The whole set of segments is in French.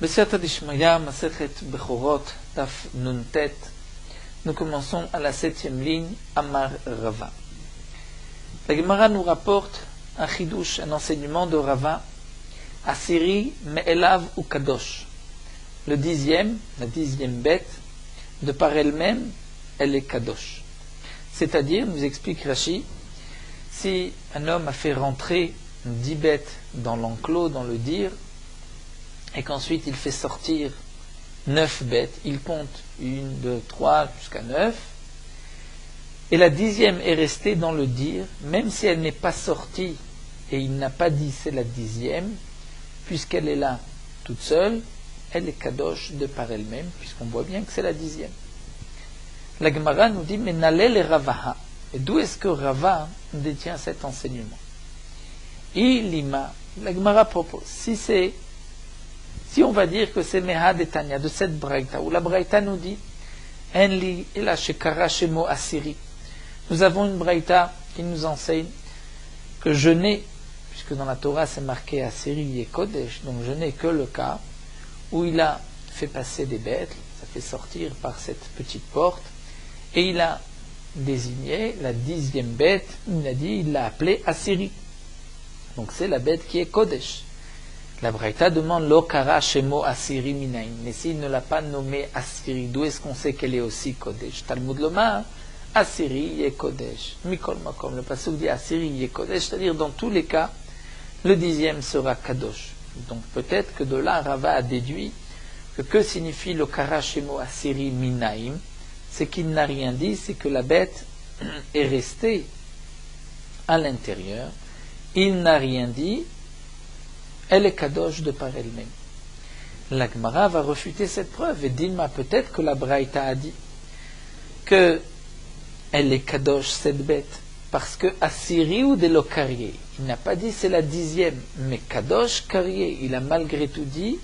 Besiyata Dishmaya, Masechet Bechorot, Taf Nuntet. Nous commençons à la 7e ligne, Amar Rava. La Gemara nous rapporte un chidouche, un enseignement de Rava, Asiri, Me'elav ou Kadosh. La 10e bête, de par elle-même, elle est Kadosh. C'est-à-dire, nous explique Rashi, si un homme a fait rentrer 10 bêtes dans l'enclos, dans le dir, et qu'ensuite il fait sortir 9 bêtes, il compte 1, 2, 3 jusqu'à 9, et la 10e est restée dans le dir, même si elle n'est pas sortie, et il n'a pas dit c'est la 10e, puisqu'elle est là toute seule, elle est kadosh de par elle-même, puisqu'on voit bien que c'est la 10e. La Gemara nous dit, mais n'allez les Ravaha. Et d'où est-ce que Rava détient cet enseignement? Ilima, la Gemara propose, si on va dire que c'est Meha de Tanya, de cette Braïta, où la Braïta nous dit, Enli ela shekara shemo asiri. Nous avons une Braïta qui nous enseigne que je n'ai, puisque dans la Torah c'est marqué Asiri et Kodesh, donc je n'ai que le cas où il a fait passer des bêtes, ça fait sortir par cette petite porte, et il a désigné la 10e bête, il l'a appelée Asiri. Donc c'est la bête qui est Kodesh. La Braïta demande Lokara Shemo Asiri Minaim. Mais s'il ne l'a pas nommée Asiri, d'où est-ce qu'on sait qu'elle est aussi Kodesh? Talmud Lomar, Asiri et Kodesh. Mikol Makom, le pasuk dit Asiri et Kodesh, c'est-à-dire dans tous les cas, le 10e sera Kadosh. Donc peut-être que de là, Rava a déduit que signifie Lokara Shemo Asiri Minaim? C'est qu'il n'a rien dit, c'est que la bête est restée à l'intérieur. Il n'a rien dit. Elle est kadosh de par elle-même. La Gemara va refuter cette preuve et Dilma, peut-être que la Braïta a dit que elle est kadosh cette bête parce que Asiri ou de l'Okarié, il n'a pas dit c'est la 10e, mais kadosh Karié, il a malgré tout dit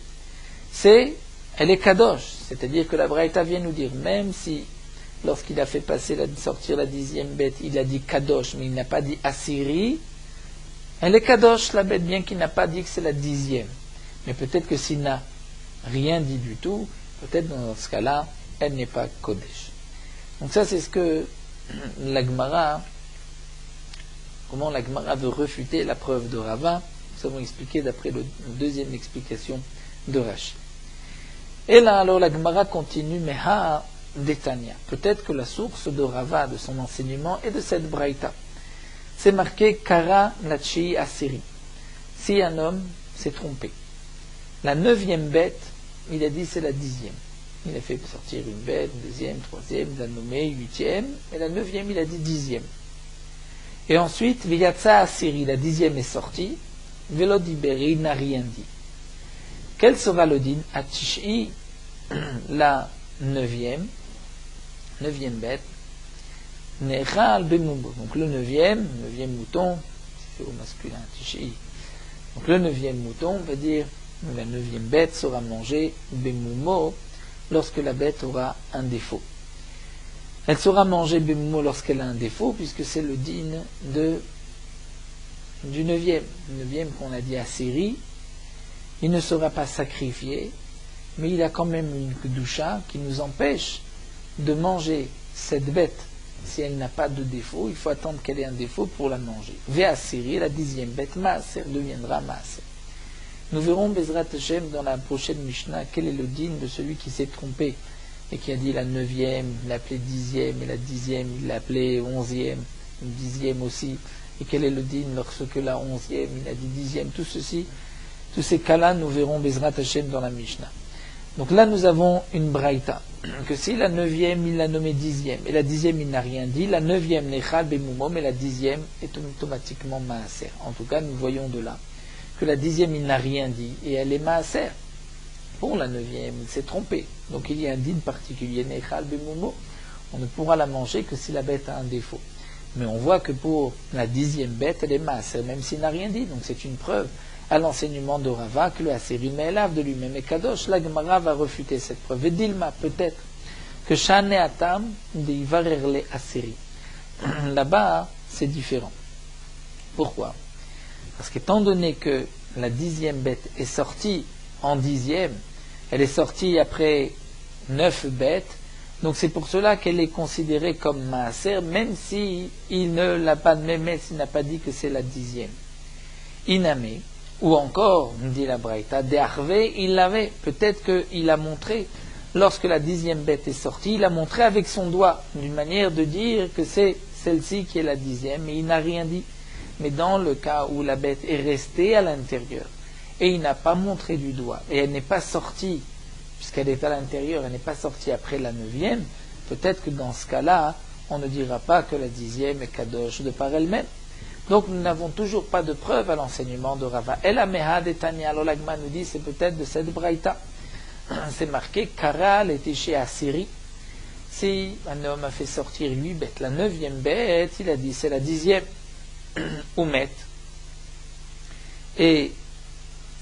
elle est kadosh, c'est-à-dire que la Braïta vient nous dire même si lorsqu'il a fait sortir la 10e bête, il a dit kadosh, mais il n'a pas dit Asiri. Elle est kadosh, la bête, bien qu'il n'a pas dit que c'est la 10e. Mais peut-être que s'il n'a rien dit du tout, peut-être dans ce cas-là, elle n'est pas kodesh. Donc ça, c'est ce que comment la Gemara veut refuter la preuve de Rava. Nous avons expliqué d'après la deuxième explication de Rashi. Et là, alors, la Gemara continue, mais ha detania. Peut-être que la source de Rava, de son enseignement, est de cette braïta. C'est marqué Kara Nachi Asiri. Si un homme s'est trompé, la 9e bête, il a dit c'est la 10e. Il a fait sortir une bête, une 2e, 3e, il a nommé 8e, et la 9e, il a dit 10e. Et ensuite, Viyatsa Asiri, la 10e est sortie, Velodiberi, il n'a rien dit. Quel sera le din? Atishi, la 9e bête, Nechal Bemumbo. Donc le 9e mouton, c'est au masculin, Tishi. Donc le 9e mouton, on va dire, la 9e bête sera mangée Bemumo lorsque la bête aura un défaut. Elle sera mangée Bemumo lorsqu'elle a un défaut, puisque c'est le din du 9e. Le 9e qu'on a dit à Syrie, il ne sera pas sacrifié, mais il a quand même une kedusha qui nous empêche de manger cette bête. Si elle n'a pas de défaut, il faut attendre qu'elle ait un défaut pour la manger. Véa Syrie, la 10e bête, Maaser deviendra Maaser. Nous verrons Bezrat Hashem dans la prochaine Mishnah quel est le din de celui qui s'est trompé et qui a dit la 9e, il l'a appelée 10e, et la 10e, il l'a appelée 11e, une 10e aussi. Et quel est le din lorsque la 11e, il a dit 10e, tout ceci, tous ces cas-là, nous verrons Bezrat Hashem dans la Mishnah. Donc là, nous avons une braïta, que si la 9e, il l'a nommée 10e, et la 10e, il n'a rien dit, la 9e, Nechal Bemumom, mais la 10e est automatiquement Maaser. En tout cas, nous voyons de là que la 10e, il n'a rien dit, et elle est Maaser. Pour la 9e, il s'est trompé. Donc il y a un din particulier, Nechal Bemumo, on ne pourra la manger que si la bête a un défaut. Mais on voit que pour la 10e bête, elle est Maaser, même s'il n'a rien dit. Donc c'est une preuve à l'enseignement de Rava que le Asiri Me'elav de lui-même est Kadosh. La Gemara va refuter cette preuve. Et Dilma, peut-être que Shane Atam de Ivarerle Asiri. Là-bas, c'est différent. Pourquoi? Parce qu'étant donné que la 10e bête est sortie en 10e, Elle est sortie après 9 bêtes, donc c'est pour cela qu'elle est considérée comme maaser, même si il ne l'a pas même s'il n'a pas dit que c'est la 10e. Iname, ou encore, dit la Braïta, De'arve, il l'avait. Peut-être qu'il a montré, lorsque la 10e bête est sortie, il a montré avec son doigt, d'une manière de dire que c'est celle-ci qui est la 10e, mais il n'a rien dit. Mais dans le cas où la bête est restée à l'intérieur, et il n'a pas montré du doigt, et elle n'est pas sortie, puisqu'elle est à l'intérieur, elle n'est pas sortie après la 9e, peut-être que dans ce cas-là, on ne dira pas que la 10e est kadosh de par elle-même. Donc nous n'avons toujours pas de preuve à l'enseignement de Rava. El Amehad et Tania, l'Olagma nous dit, c'est peut-être de cette braïta. C'est marqué, Karal était chez Assyrie. Si un homme a fait sortir 8 bêtes, la 9e bête, il a dit, c'est la 10e. Oumet. Et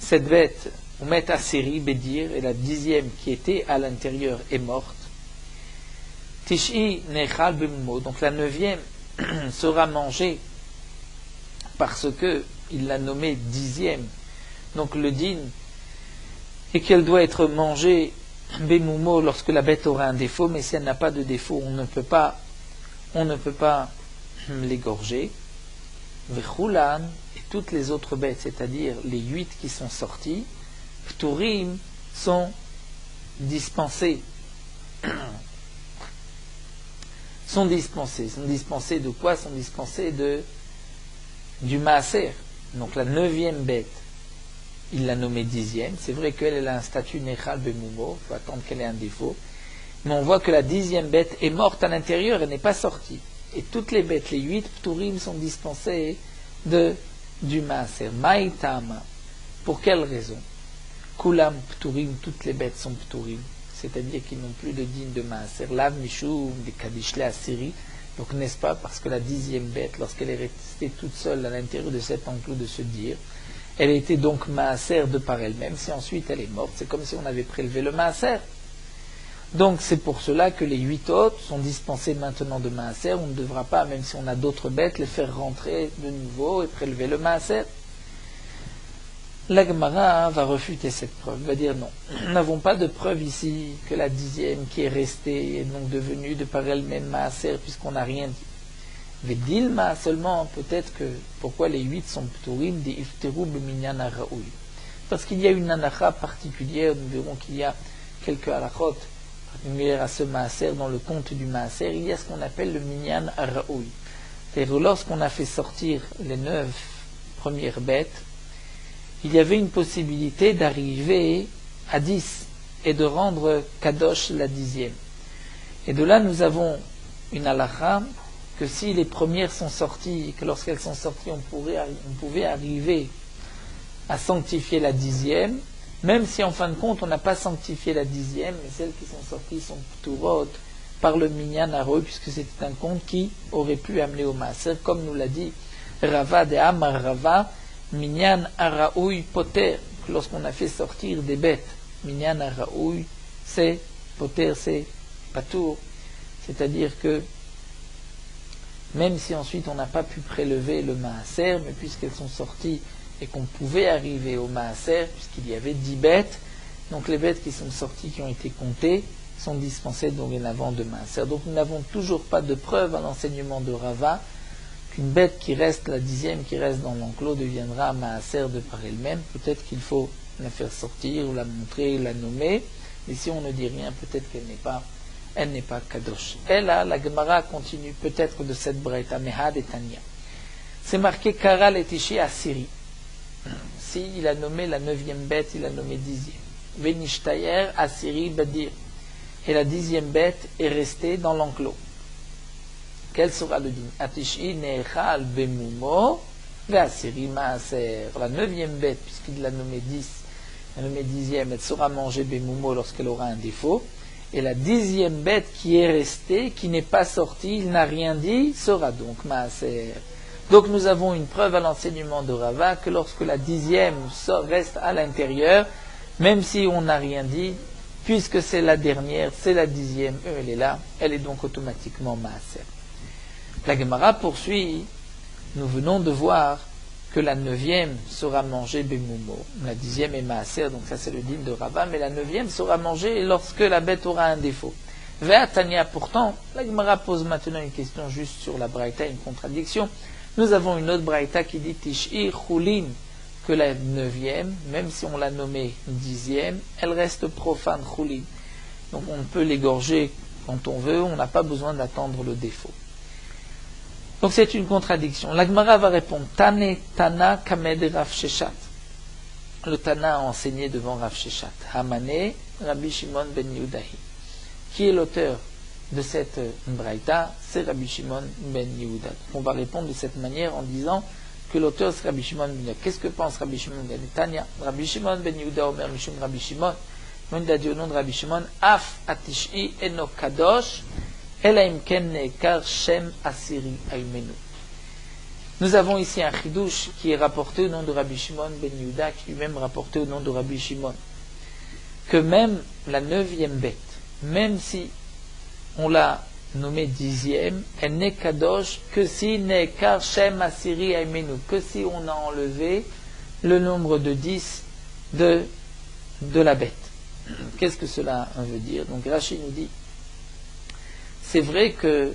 cette bête, Oumet Assyrie, Bédir, et la 10e qui était à l'intérieur est morte. Tishi Nechal Bemumo, donc la 9e sera mangée parce que il l'a nommée 10e. Donc le din est qu'elle doit être mangée Bemumo lorsque la bête aura un défaut, mais si elle n'a pas de défaut, on ne peut pas l'égorger. Vechulan, et toutes les autres bêtes, c'est-à-dire les 8 qui sont sorties, Pturim, sont dispensées. Sont dispensées de quoi? Sont dispensées du maaser. Donc la 9e bête, il l'a nommée 10e. C'est vrai qu'elle a un statut nechal bemumo, il faut attendre qu'elle ait un défaut. Mais on voit que la 10e bête est morte à l'intérieur, elle n'est pas sortie. Et toutes les bêtes, les 8 pturim, sont dispensées du maaser. Maïtama. Pour quelle raison? Kulam pturim, toutes les bêtes sont pturim. C'est-à-dire qu'ils n'ont plus de din de maaser. Lav mishum de kadishle asiri. Donc n'est-ce pas parce que la 10e bête, lorsqu'elle est restée toute seule à l'intérieur de cet enclos de se dire, elle était donc maaser de par elle-même. Si ensuite elle est morte, c'est comme si on avait prélevé le maaser. Donc c'est pour cela que les 8 autres sont dispensés maintenant de maaser. On ne devra pas, même si on a d'autres bêtes, les faire rentrer de nouveau et prélever le maaser. La Gemara va refuter cette preuve, va dire non. Nous n'avons pas de preuve ici que la 10e qui est restée est donc devenue de par elle-même maaser puisqu'on n'a rien dit. Vedilma seulement, peut-être que pourquoi les 8 sont pturim des ifteru b'minyan haraoui. Parce qu'il y a une anacha particulière, nous verrons qu'il y a quelques halachot particulières à ce maaser, dans le compte du maaser, il y a ce qu'on appelle le minyan haraoui. C'est-à-dire lorsqu'on a fait sortir les 9 premières bêtes, il y avait une possibilité d'arriver à 10 et de rendre kadosh la 10e. Et de là nous avons une halakha que si les premières sont sorties, et que lorsqu'elles sont sorties on pouvait arriver à sanctifier la 10e, même si en fin de compte on n'a pas sanctifié la 10e, mais celles qui sont sorties sont pturot par le minyan haro, puisque c'était un compte qui aurait pu amener au maaser, comme nous l'a dit Rava de Amar Rava, minyan haraoui poter, lorsqu'on a fait sortir des bêtes, minyan haraoui, c'est poter, c'est patour, c'est-à-dire que même si ensuite on n'a pas pu prélever le maaser, mais puisqu'elles sont sorties et qu'on pouvait arriver au maaser, puisqu'il y avait 10 bêtes, donc les bêtes qui sont sorties, qui ont été comptées, sont dispensées dorénavant de maaser. Donc nous n'avons toujours pas de preuve à l'enseignement de Rava qu'une bête qui reste, la 10e qui reste dans l'enclos, deviendra maaser de par elle-même. Peut-être qu'il faut la faire sortir, ou la montrer, la nommer, mais si on ne dit rien, peut-être qu'elle n'est pas kadosh. Et là, la Gemara continue peut-être de cette braïta, Mehad et Tania. C'est marqué Karal et Tishi Assyrie. Si il a nommé la 9e bête, il a nommé 10e. Venishtayer Assyrie Badir. Et la 10e bête est restée dans l'enclos. Quel sera le din? Atishi Nechal Bemumo ve Assyrie Maaser. La 9e bête, puisqu'il l'a nommé 10, la nommé 10e, elle sera mangée Bemumo lorsqu'elle aura un défaut. Et la 10e bête qui est restée, qui n'est pas sortie, il n'a rien dit, sera donc Maaser. Donc nous avons une preuve à l'enseignement de Rava que lorsque la 10e reste à l'intérieur, même si on n'a rien dit, puisque c'est la dernière, c'est la 10e, elle est là, elle est donc automatiquement Maaser. La Gemara poursuit, nous venons de voir que la neuvième sera mangée bemumo. La 10e est maaser, donc ça c'est le din de Rava, mais la 9e sera mangée lorsque la bête aura un défaut. Ve'atania, pourtant, la Gemara pose maintenant une question juste sur la braïta, une contradiction. Nous avons une autre braïta qui dit Tish'i chulin, que la 9e, même si on l'a nommée 10e, elle reste profane chulin. Donc on peut l'égorger quand on veut, on n'a pas besoin d'attendre le défaut. Donc c'est une contradiction. La Gemara va répondre Tane Tana Kamed Rav Sheshat. Le Tana a enseigné devant Rav Sheshat. Hamane Rabbi Shimon ben Yehudahi. Qui est l'auteur de cette braïta? C'est Rabbi Shimon ben Yehuda. On va répondre de cette manière en disant que l'auteur c'est Rabbi Shimon ben Yehuda. Qu'est-ce que pense Rabbi Shimon ben Yehuda? Tanya Rabbi Shimon ben Yehuda Omer Mishum Rabbi Shimon. On a dit au nom de Rabbi Shimon Af Atish'i Eno Kadosh. Nous avons ici un chidouche qui est rapporté au nom de Rabbi Shimon ben Yehuda, qui lui-même rapporté au nom de Rabbi Shimon, que même la 9e bête, même si on l'a nommée 10e, elle n'est kadosh que si n'est kar shem asiri aimenu, que si on a enlevé le nombre de 10 de la bête. Qu'est-ce que cela veut dire? Donc Rashi nous dit, c'est vrai que,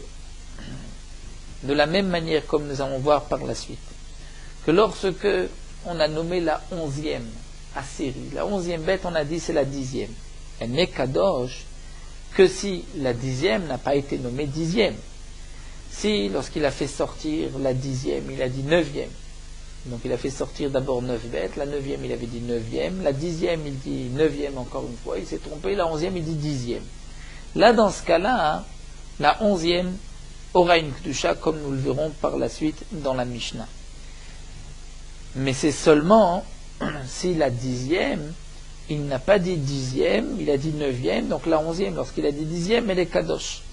de la même manière comme nous allons voir par la suite, que lorsque on a nommé la 11e Assyrie, la 11e bête, on a dit c'est la 10e. Elle n'est kadosh que si la 10e n'a pas été nommée 10e. Si, lorsqu'il a fait sortir la 10e, il a dit 9e, donc il a fait sortir d'abord 9 bêtes, la 9e il avait dit 9e, la 10e il dit 9e encore une fois, il s'est trompé, la 11e il dit 10e. Là, dans ce cas-là, la 11e aura une Kedusha, comme nous le verrons par la suite dans la Mishnah. Mais c'est seulement si la 10e, il n'a pas dit 10e, il a dit 9e, donc la 11e, lorsqu'il a dit 10e, elle est Kadosh.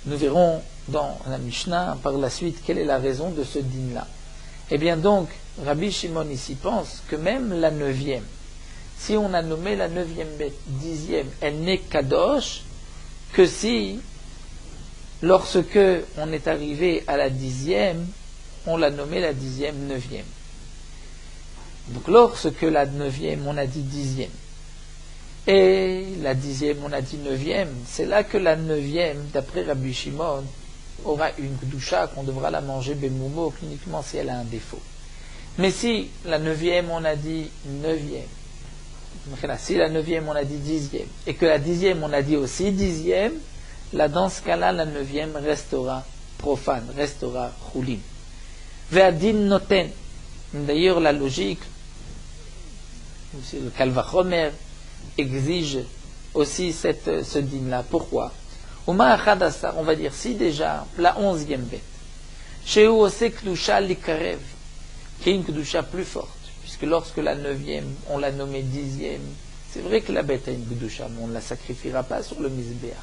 Nous verrons dans la Mishnah par la suite quelle est la raison de ce din-là. Eh bien donc, Rabbi Shimon ici pense que même la 9e, si on a nommé la 9e bête 10e, elle n'est Kadosh, que si, lorsque on est arrivé à la 10e, on l'a nommée la 10e, 9e. Donc lorsque la 9e, on a dit 10e, et la 10e, on a dit 9e, c'est là que la 9e, d'après Rabbi Shimon, aura une Kedusha, qu'on devra la manger Bemumo, uniquement si elle a un défaut. Mais si la 9e, on a dit 9e, si la 9e on a dit 10e, et que la 10e on a dit aussi 10e, là dans ce cas-là, la 9e restera profane, restera choulim. Ve'adin noten. D'ailleurs, la logique, le Kalvachomer, exige aussi ce din-là. Pourquoi? On va dire, si déjà, la 11e bête, chez ose Kedusha likarev, qui est une Kedusha plus forte, puisque lorsque la 9e, on l'a nommée 10e, c'est vrai que la bête a une Kedusha, mais on ne la sacrifiera pas sur le Mizbeach.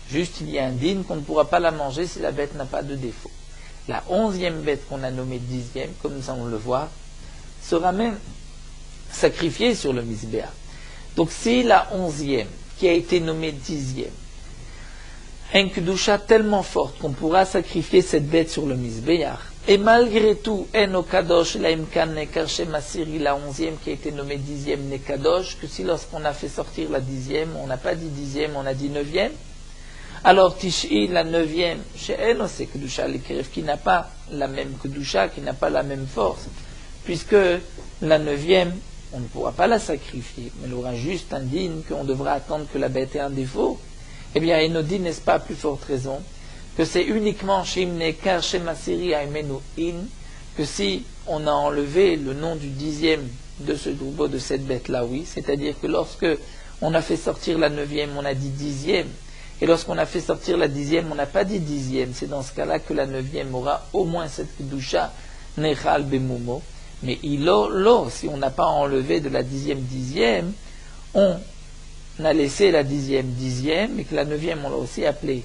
Juste, il y a un din qu'on ne pourra pas la manger si la bête n'a pas de défaut. La 11e bête qu'on a nommée 10e, comme ça on le voit, sera même sacrifiée sur le Mizbeach. Donc si la 11e, qui a été nommée 10e, a une Kedusha tellement forte qu'on pourra sacrifier cette bête sur le Mizbeach, et malgré tout, Eno Kadosh, la Imkan Nekarche Masiri, la 11e qui a été nommée 10e Nekadosh, que si lorsqu'on a fait sortir la 10e, on n'a pas dit 10e, on a dit 9e, alors Tish'i, la 9e, chez Eno, c'est Kedusha Likerev, qui n'a pas la même Kedusha, qui n'a pas la même force, puisque la 9e, on ne pourra pas la sacrifier, mais elle aura juste un din qu'on devra attendre que la bête ait un défaut. Eh bien, Eno dit, n'est-ce pas, à plus forte raison, que c'est uniquement Shimnekar Shemasiri Aimenu In, que si on a enlevé le nom du 10e de ce troupeau, de cette bête-là, oui, c'est-à-dire que lorsque on a fait sortir la 9e, on a dit 10e, et lorsqu'on a fait sortir la 10e, on n'a pas dit 10e, c'est dans ce cas-là que la 9e aura au moins cette Kedusha Nechal Bemumo, mais si on n'a pas enlevé de la 10e, on a laissé la 10e, et que la 9e, on l'a aussi appelée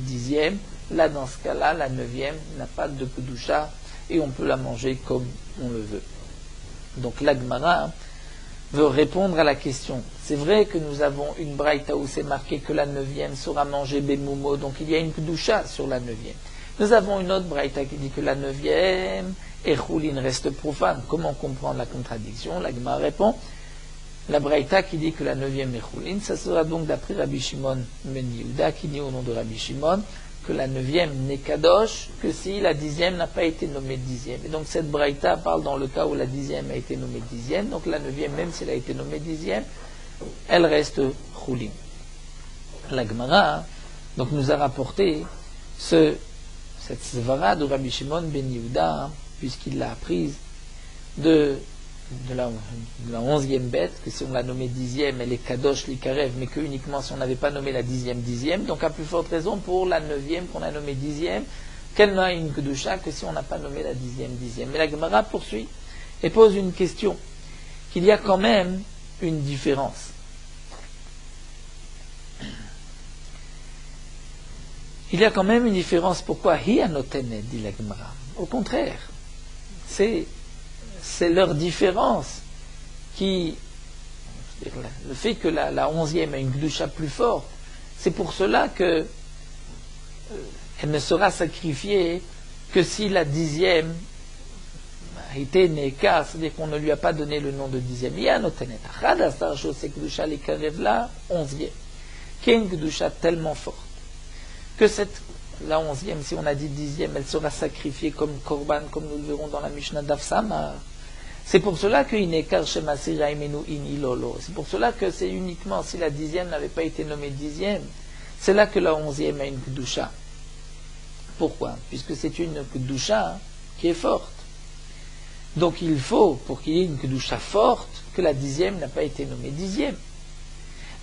10e, là dans ce cas-là, la 9e n'a pas de Kedusha et on peut la manger comme on le veut. Donc la Gemara veut répondre à la question. C'est vrai que nous avons une braïta où c'est marqué que la 9e sera mangée Bemumo, donc il y a une Kedusha sur la 9e. Nous avons une autre braïta qui dit que la 9e, Echulin reste profane. Comment comprendre la contradiction? La Gemara répond, la braïta qui dit que la 9e Echulin, ça sera donc d'après Rabbi Shimon ben Yehuda, qui dit au nom de Rabbi Shimon, que la 9e n'est kadosh que si la 10e n'a pas été nommée 10e. Et donc cette braïta parle dans le cas où la 10e a été nommée 10e, donc la 9e, même si elle a été nommée 10e, elle reste chulin. La Gemara donc nous a rapporté cette svara de Rabbi Shimon ben Yehuda, puisqu'il l'a apprise de la 11e bête, que si on l'a nommée 10e, elle est kadosh likarev, mais que uniquement si on n'avait pas nommé la 10e, donc à plus forte raison pour la 9e qu'on a nommée 10e, qu'elle n'a une kedusha que si on n'a pas nommé la 10e. Mais la Gemara poursuit et pose une question, qu'il y a quand même une différence. Il y a quand même une différence. Pourquoi? Hi anotenet, dit la Gemara. Au contraire, c'est leur différence qui, le fait que la 11e a une gdusha plus forte, c'est pour cela que elle ne sera sacrifiée que si la 10e a été neka, c'est-à-dire qu'on ne lui a pas donné le nom de 10e. Il y a notenet. Achadasar shosek gdusha lekarev la 11e, qui est une gdusha tellement forte que la 11e, si on a dit 10e, elle sera sacrifiée comme korban, comme nous le verrons dans la Mishnah d'Afsamar. C'est pour cela que c'est pour cela que c'est uniquement si la 10e n'avait pas été nommée 10e, c'est là que la 11e a une kedusha. Pourquoi? Puisque c'est une kedusha qui est forte. Donc il faut, pour qu'il y ait une kedusha forte, que la 10e n'a pas été nommée 10e.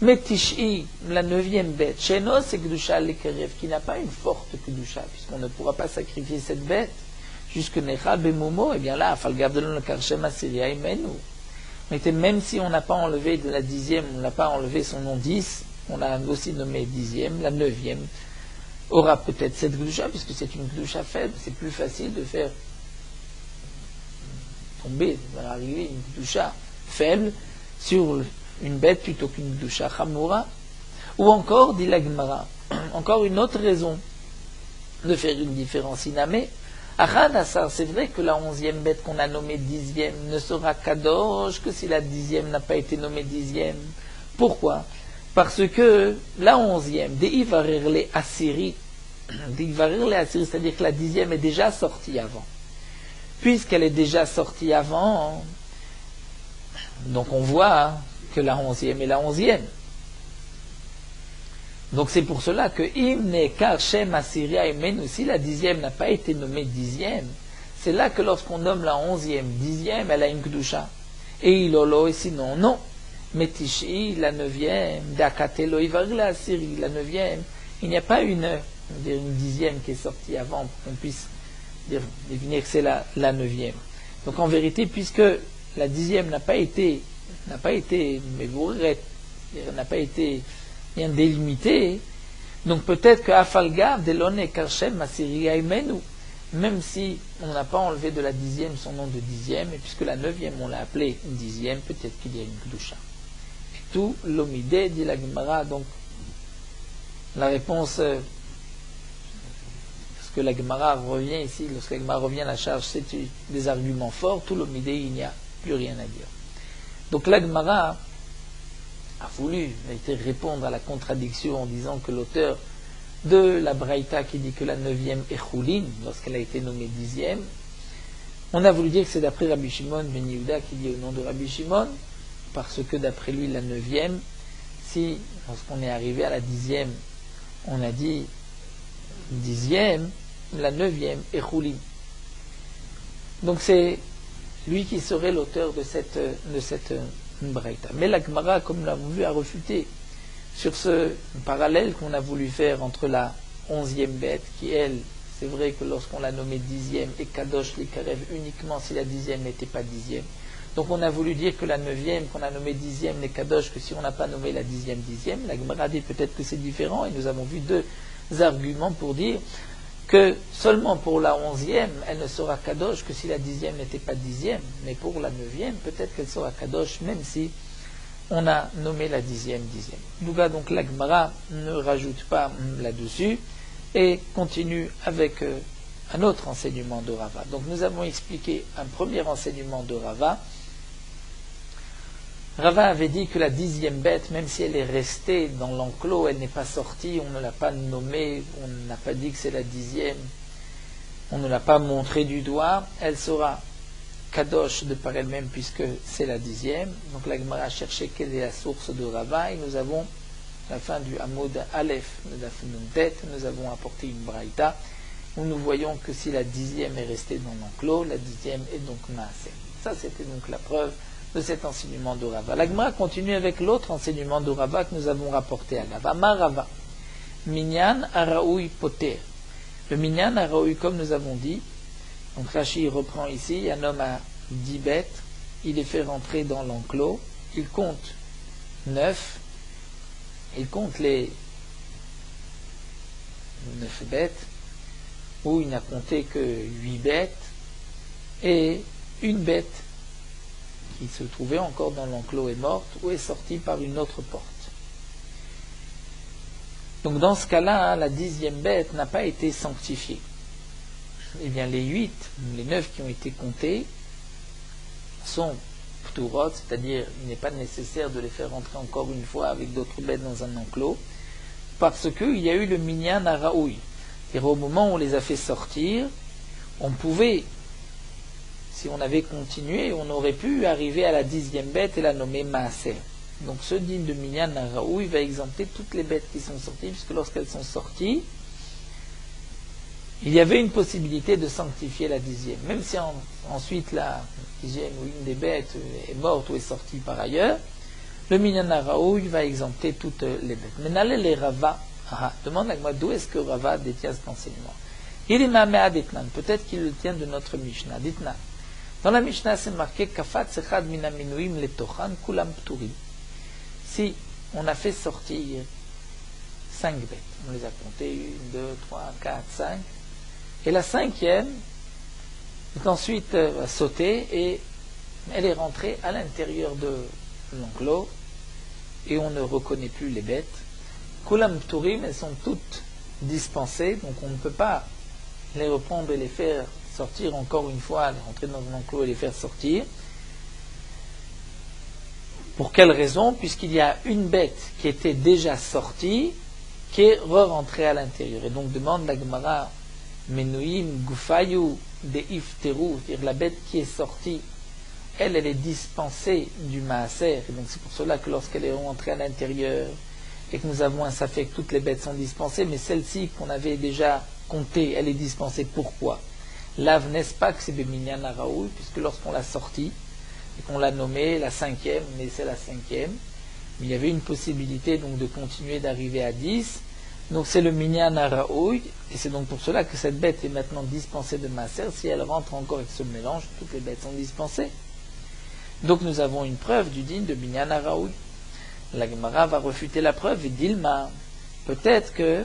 Mais Tish'i, la 9e bête, Shenos, c'est kedusha lekarev, qui n'a pas une forte kedusha, puisqu'on ne pourra pas sacrifier cette bête jusque Necha Bemomo, et bien là, Falgavdelon le Karshem Asiria Imenu. Mais même si on n'a pas enlevé de la 10e, on n'a pas enlevé son nom 10, on a aussi nommé 10e, la 9e aura peut-être cette kedusha, puisque c'est une kedusha faible, c'est plus facile de faire tomber, arriver une kedusha faible sur une bête plutôt qu'une kedusha chamura. Ou encore, dit la Gemara, encore une autre raison de faire une différence inamée. Achadasar, c'est vrai que la 11e bête qu'on a nommée 10e ne sera kadosh que si la 10e n'a pas été nommée 10e. Pourquoi? Parce que la 11e, d'ivarir les Assyri, c'est-à-dire que la 10e est déjà sortie avant. Puisqu'elle est déjà sortie avant, donc on voit que la 11e est la 11e. Donc c'est pour cela que Imne Karshem Asiria Imenu, si la 10e n'a pas été nommée 10e, c'est là que lorsqu'on nomme la 11e 10e, elle a une kedusha. Et Ilolo, et sinon non. Mais Tishi, la 9e, Dakatelo Ivarila Asiri, la 9e, il n'y a pas une 10e qui est sortie avant pour qu'on puisse définir que c'est la 9e. Donc en vérité, puisque la 10e n'a pas été bien délimité, donc peut-être que Afalgav Delone Karshem Masiriya Imenu, même si on n'a pas enlevé de la 10e son nom de 10e, et puisque la 9e on l'a appelée 10e, peut-être qu'il y a une kedusha. Et tout l'omidé, dit la Gemara, donc la réponse, parce que la Gemara revient ici, lorsque la Gemara revient à la charge, c'est des arguments forts, tout l'omidé, il n'y a plus rien à dire. Donc la Gemara a voulu répondre à la contradiction en disant que l'auteur de la Braïta qui dit que la 9e est Chulin, lorsqu'elle a été nommée 10e, on a voulu dire que c'est d'après Rabbi Shimon ben Yehuda qui dit au nom de Rabbi Shimon, parce que d'après lui la 9e, si lorsqu'on est arrivé à la 10e, on a dit 10e, la 9e est Chulin. Donc c'est lui qui serait l'auteur de cette Braïta. Mais la Gemara, comme nous l'avons vu, a refuté sur ce parallèle qu'on a voulu faire entre la 11e bête, qui elle, c'est vrai que lorsqu'on l'a nommée 10e, et Kadosh les Karev uniquement si la 10e n'était pas 10e. Donc on a voulu dire que la 9e, qu'on a nommée 10e, n'est Kadosh que si on n'a pas nommé la 10e. La Gemara dit peut-être que c'est différent, et nous avons vu deux arguments pour dire que seulement pour la 11e, elle ne sera kadosh que si la 10e n'était pas 10e, mais pour la 9e, peut-être qu'elle sera kadosh même si on a nommé la 10e. Donc la Gemara ne rajoute pas là-dessus, et continue avec un autre enseignement de Rava. Donc nous avons expliqué un premier enseignement de Rava. Rava avait dit que la 10e bête, même si elle est restée dans l'enclos, elle n'est pas sortie, on ne l'a pas nommée, on n'a pas dit que c'est la 10e, on ne l'a pas montrée du doigt, elle sera kadosh de par elle-même puisque c'est la 10e. Donc la Gemara a cherché quelle est la source de Rava et nous avons à la fin du Hamoud Aleph de Daf Nuntet, nous avons apporté une braïta où nous voyons que si la 10e est restée dans l'enclos, la 10e est donc Maaseh. Ça c'était donc la preuve de cet enseignement de Rava. La Gemara continue avec l'autre enseignement de Rava que nous avons rapporté à Rava. Ma Rava, Minyan Araoui Poter. Le Minyan Araoui, comme nous avons dit, donc Rashi reprend ici, un homme a 10 bêtes, il les fait rentrer dans l'enclos, il compte 9, il compte les 9 bêtes, où il n'a compté que 8 bêtes, et une bête qui se trouvait encore dans l'enclos est morte ou est sortie par une autre porte. Donc dans ce cas-là, la 10e bête n'a pas été sanctifiée. Eh bien les 8, les 9 qui ont été comptés sont pturot, c'est-à-dire il n'est pas nécessaire de les faire rentrer encore une fois avec d'autres bêtes dans un enclos, parce qu'il y a eu le minyan araoui. C'est-à-dire au moment où on les a fait sortir, on pouvait, si on avait continué, on aurait pu arriver à la 10e bête et la nommer Maaser. Donc ce din de Minyan Araoui va exempter toutes les bêtes qui sont sorties, puisque lorsqu'elles sont sorties, il y avait une possibilité de sanctifier la 10e. Même si ensuite la 10e ou une des bêtes est morte ou est sortie par ailleurs, le Minyan Araoui va exempter toutes les bêtes. Mais n'allez les Rava, demande à moi d'où est-ce que Rava détient cet enseignement. Il est Mamea Ditnan, peut-être qu'il le tient de notre Mishnah. Ditnan. Dans la Mishnah, c'est marqué Kafat Sechad Mina Minuim Letochan Kulam Pturim. Si on a fait sortir 5 bêtes, on les a comptées 1, 2, 3, 4, 5, et la 5e est ensuite sautée et elle est rentrée à l'intérieur de l'enclos et on ne reconnaît plus les bêtes. Kulam Pturim, elles sont toutes dispensées, donc on ne peut pas les reprendre et les faire sortir encore une fois, les rentrer dans un enclos et les faire sortir. Pour quelle raison? Puisqu'il y a une bête qui était déjà sortie, qui est re-rentrée à l'intérieur. Et donc demande la Gemara, Menuim Gufayu de Ifteru, c'est-à-dire la bête qui est sortie, elle est dispensée du Maaser. Et donc c'est pour cela que lorsqu'elle est rentrée à l'intérieur, et que nous avons un safek, que toutes les bêtes sont dispensées, mais celle-ci qu'on avait déjà comptée, elle est dispensée. Pourquoi? Lave, n'est-ce pas que c'est de Minyan Araoui, puisque lorsqu'on l'a sortie, et qu'on l'a nommée la 5e, mais c'est la 5e, il y avait une possibilité donc de continuer d'arriver à 10, donc c'est le Minyan Araoui, et c'est donc pour cela que cette bête est maintenant dispensée de Maaser. Si elle rentre encore et que se mélange, toutes les bêtes sont dispensées. Donc nous avons une preuve du din de Minyan Araoui. La Gemara va refuter la preuve et Dilma, peut-être que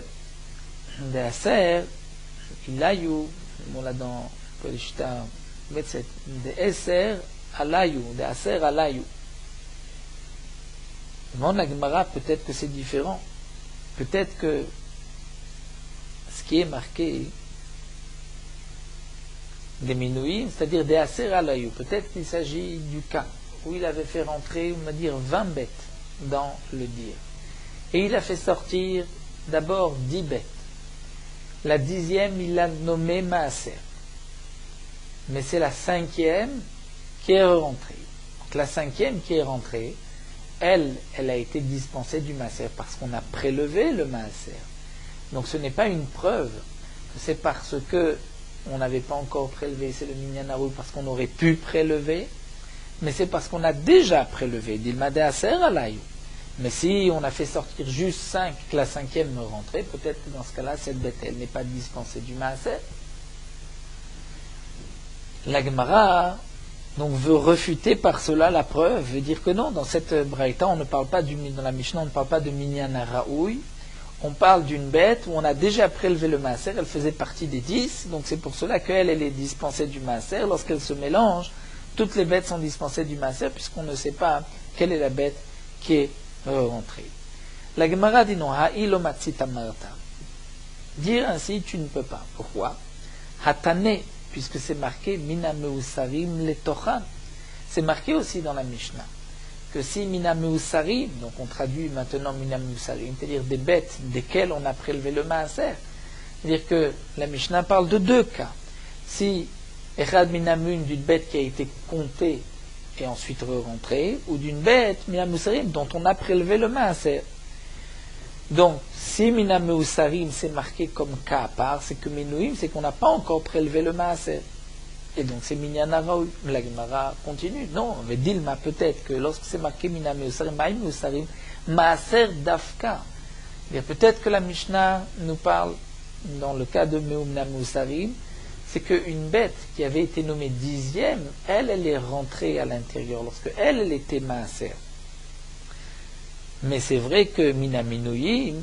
de Aser, Ilayou, on l'a dans Kolishta, de Eser Alayou, de Aser Alayou. Demande la Gemara, peut-être que c'est différent. Peut-être que ce qui est marqué des Minouïm, c'est-à-dire des Aser Alayou, peut-être qu'il s'agit du cas où il avait fait rentrer, on va dire, 20 bêtes dans le dir. Et il a fait sortir d'abord 10 bêtes. La 10e, il l'a nommée Maaser. Mais c'est la 5e qui est rentrée. Donc la 5e qui est rentrée, elle a été dispensée du Maaser parce qu'on a prélevé le Maaser. Donc ce n'est pas une preuve que c'est parce que on n'avait pas encore prélevé, c'est le Minyan Araoui, parce qu'on aurait pu prélever, mais c'est parce qu'on a déjà prélevé. Dilma de Aser Alayou. Mais si on a fait sortir juste 5, que la 5e me rentrait, peut-être que dans ce cas-là, cette bête, elle n'est pas dispensée du Maaser. La Gemara donc veut refuter par cela la preuve, veut dire que non, dans cette braïta, on ne parle pas dans la Mishnah, on ne parle pas de Minyan Araoui, on parle d'une bête où on a déjà prélevé le Maaser, elle faisait partie des 10, donc c'est pour cela qu'elle est dispensée du Maaser. Lorsqu'elle se mélange, toutes les bêtes sont dispensées du Maaser, puisqu'on ne sait pas quelle est la bête qui est rentrée. La Gemara dit non, ha'ilo matzita marta. Dire ainsi, tu ne peux pas. Pourquoi? Hatane, puisque c'est marqué Mina Meusarim Letochan. C'est marqué aussi dans la Mishnah que si Mina Meusarim, donc on traduit maintenant Mina Meusarim, c'est-à-dire des bêtes desquelles on a prélevé le maaser, c'est-à-dire que la Mishnah parle de deux cas. Si Echad Minamun, d'une bête qui a été comptée et ensuite rentrée, ou d'une bête Mina Meusarim dont on a prélevé le maaser. Donc, si Mina Meusarim c'est marqué comme cas à part, c'est que Menouim, c'est qu'on n'a pas encore prélevé le maaser. Et donc c'est Minyan Araoui. La Gemara continue. Non, mais Dilma, peut-être que lorsque c'est marqué Mina Meusarim, Maïm Meusarim, Maaser Dafka. Peut-être que la Mishnah nous parle, dans le cas de Mina Meusarim, c'est qu'une bête qui avait été nommée 10e, elle est rentrée à l'intérieur, lorsque elle était Maaser. Mais c'est vrai que Mina Minouim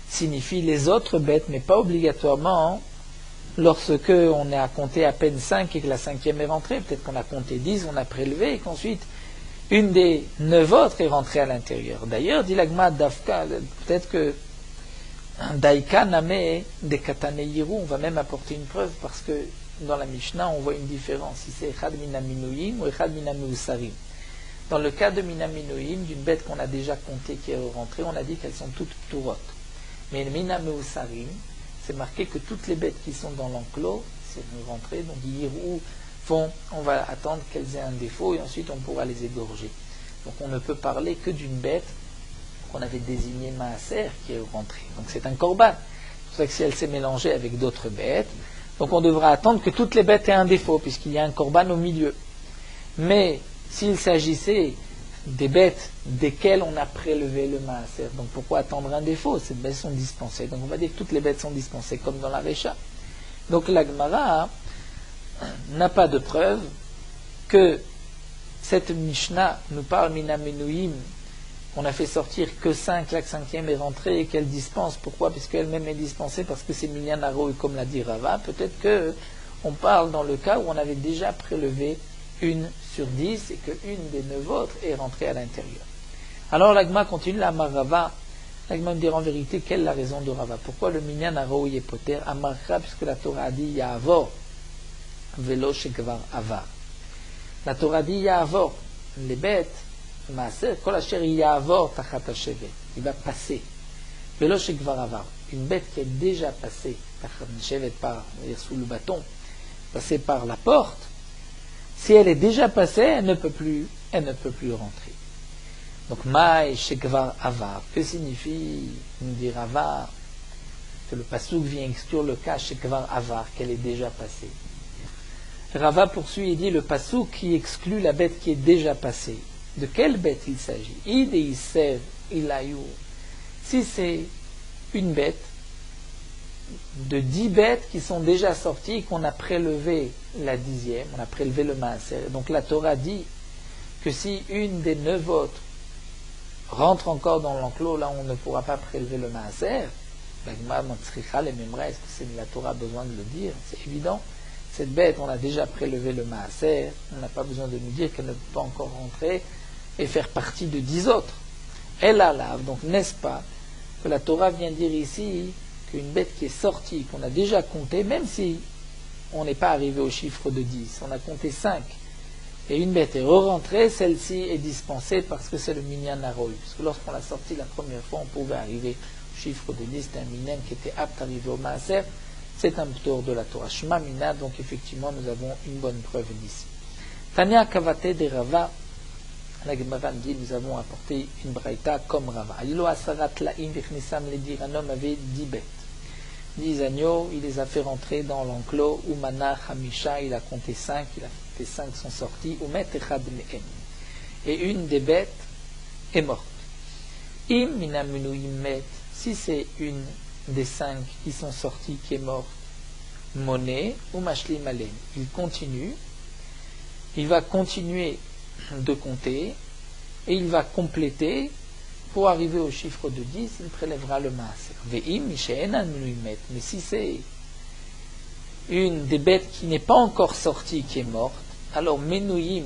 signifie les autres bêtes, mais pas obligatoirement lorsque on est à compter à peine 5 et que la 5e est rentrée. Peut-être qu'on a compté 10, on a prélevé et qu'ensuite une des 9 autres est rentrée à l'intérieur. D'ailleurs, dit l'Agma Dafka, peut-être que Daika Name de Katane Yiru, on va même apporter une preuve parce que dans la Mishnah on voit une différence, si c'est Echad Mina Minouim ou Echad Mina Meusarim. Dans le cas de Mina Minouim, d'une bête qu'on a déjà comptée qui est rentrée, on a dit qu'elles sont toutes Pturot. Mais Mina Meusarim, c'est marqué que toutes les bêtes qui sont dans l'enclos, c'est rentré, donc Yiru, on va attendre qu'elles aient un défaut et ensuite on pourra les égorger. Donc on ne peut parler que d'une bête qu'on avait désignée Maaser qui est rentrée. Donc c'est un korban. C'est pour ça que si elle s'est mélangée avec d'autres bêtes, donc on devra attendre que toutes les bêtes aient un défaut, puisqu'il y a un korban au milieu. Mais s'il s'agissait des bêtes desquelles on a prélevé le maaser, donc pourquoi attendre un défaut? Ces bêtes sont dispensées. Donc on va dire que toutes les bêtes sont dispensées, comme dans la Récha. Donc la Gemara n'a pas de preuve que cette Mishnah nous parle Mina Menouim, qu'on a fait sortir que 5, la 5e est rentrée et qu'elle dispense. Pourquoi? Puisqu'elle-même est dispensée, parce que c'est Minyan Araoui, comme l'a dit Rava. Peut-être qu'on parle dans le cas où on avait déjà prélevé une sur 10 et qu'une des 9 autres est rentrée à l'intérieur. Alors l'Agma continue, la Rava. L'Agma me dira en vérité quelle est la raison de Rava. Pourquoi le Minyan Araoui est poter? Amarcha, puisque la Torah a dit Ya'avor, velo shekvar avar. La Torah dit Ya'avor, les bêtes, Maaser, kol asher Ya'avor tachat hashevet, il va passer. Velo shekvar avar, une bête qui est déjà passée, tachat hashevet, sous le bâton, passée par la porte. Si elle est déjà passée, elle ne peut plus rentrer. Donc, Maï Shekvar Avar, que signifie dire Avar? Que le Passouk vient exclure le cas Shekvar Avar, qu'elle est déjà passée. Rava poursuit et dit le Passouk qui exclut la bête qui est déjà passée. De quelle bête il s'agit? Id et Isev, Ilayou. Si c'est une bête, de 10 bêtes qui sont déjà sorties et qu'on a prélevé la 10e, on a prélevé le maaser. Donc la Torah dit que si une des 9 autres rentre encore dans l'enclos, là on ne pourra pas prélever le maaser. La Gemara Matzricha les Memra, est-ce que c'est la Torah a besoin de le dire? C'est évident. Cette bête, on a déjà prélevé le maaser, on n'a pas besoin de nous dire qu'elle ne peut pas encore rentrer et faire partie de 10 autres. Elle a lave, donc n'est-ce pas que la Torah vient dire ici qu'une bête qui est sortie, qu'on a déjà compté, même si on n'est pas arrivé au chiffre de 10, on a compté 5, et une bête est re-rentrée, celle-ci est dispensée parce que c'est le minyan Aroui. Parce que lorsqu'on l'a sorti la première fois, on pouvait arriver au chiffre de 10, c'était un minyan qui était apte à arriver au maaser, c'est un ptor de la Torah. Shema Mina, donc effectivement, nous avons une bonne preuve d'ici. Tania Kavate de Rava, la Gemara dit, nous avons apporté une braïta comme Rava. Ayilo asarat la'im vichnisam le dire, un homme avait 10 bêtes. 10 agneaux, il les a fait rentrer dans l'enclos, Umana Hamisha, il a compté 5, les 5 sont sortis, Umet Echad Me'em. Et une des bêtes est morte. Im Minamunuim Met, si c'est une des 5 qui sont sortis qui est morte, Moné ou Mashlim Alem, il continue, il va continuer de compter et il va compléter. Pour arriver au chiffre de 10, il prélèvera le maaser. Mais si c'est une des bêtes qui n'est pas encore sortie, qui est morte, alors Menouim,